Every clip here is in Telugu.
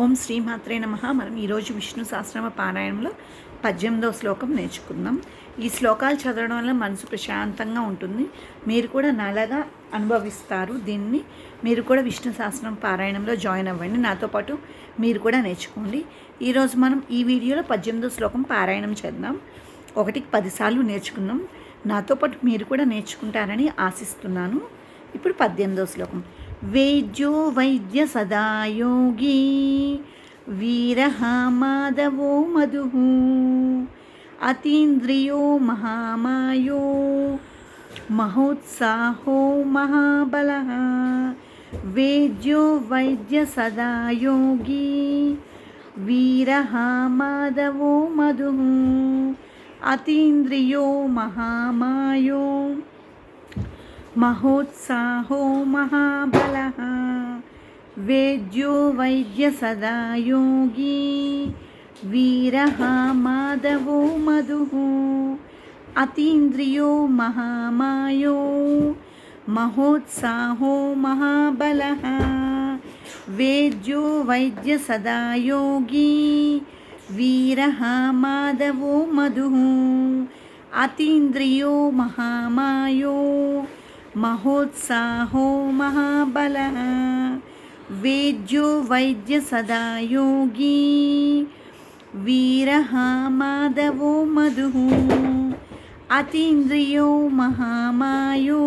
ఓం శ్రీమాత్రే నమః. మనం ఈరోజు విష్ణు సహస్రనామ పారాయణంలో 18వ శ్లోకం నేర్చుకుందాం. ఈ శ్లోకాలు చదవడం వల్ల మనసు ప్రశాంతంగా ఉంటుంది. మీరు కూడా నల్లగా అనుభవిస్తారు. దీన్ని మీరు కూడా విష్ణు సహస్రనామ పారాయణంలో జాయిన్ అవ్వండి. నాతో పాటు మీరు కూడా నేర్చుకోండి. ఈరోజు మనం ఈ వీడియోలో 18వ శ్లోకం పారాయణం చేద్దాం. 1కి 10 సార్లు నేర్చుకుందాం. నాతో పాటు మీరు కూడా నేర్చుకుంటారని ఆశిస్తున్నాను. ఇప్పుడు 18వ శ్లోకం. వేద్యో వైద్య సదా యోగి వీరః మాధవో మధుః అతీంద్రియో మహామాయో మహోత్సాహో మహాబలః. వేద్యో వైద్య సదా యోగి వీరః మాధవో మధుః అతీంద్రియో మహామాయో మహోత్సాహో మహాబలః. వేద్యో వైద్య సదా యోగి వీరః మాధవో మధుః అతీంద్రియో మహామాయో మహోత్సాహో మహాబలః. వేద్యో వైద్య సదా యోగి వీరః మాధవో మధుః అతీంద్రియో మహామాయో మహోత్సాహో మహాబలః. వేద్యో వైద్య సదా యోగి వీరః మాధవో మధుః అతీంద్రియో మహామాయో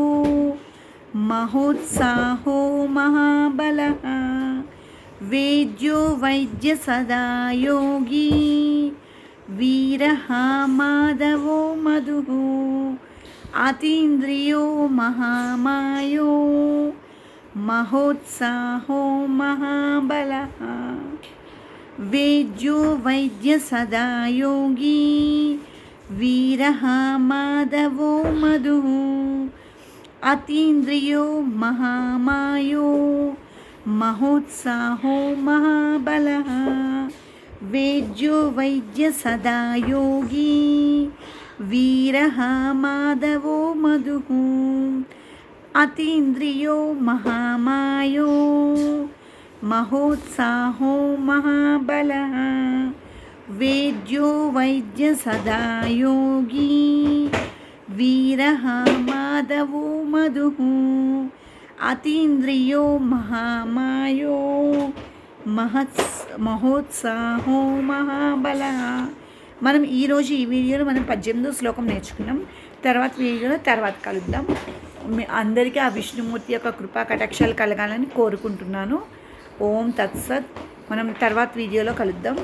మహోత్సాహో మహాబలః. వేద్యో వైద్య సదా యోగి వీరః మాధవో మధుః అతీంద్రియో మహామాయో మహోత్సాహో మహాబలః. వేద్యో వైద్య సదా యోగి వీరః మాధవో మధుః అతీంద్రియో మహామాయో మహోత్సాహో మహాబలః. వేద్యో వైద్య సదా యోగి వీరః మాధవో మధుః అతీంద్రియో మహామాయో మహోత్సాహో మహాబలః. వేద్యో వైద్య సదా యోగి వీరః మాధవో మధుః అతీంద్రియో మహామాయో మహోత్సాహో మహాబలః. మనం ఈరోజు ఈ వీడియోలో మనం 18వ శ్లోకం నేర్చుకున్నాం. తర్వాత వీడియోలో తర్వాత కలుద్దాం. మీ అందరికీ ఆ విష్ణుమూర్తి యొక్క కృపా కటాక్షాలు కలగాలని కోరుకుంటున్నాను. ఓం తత్సత్. మనం తర్వాత వీడియోలో కలుద్దాం.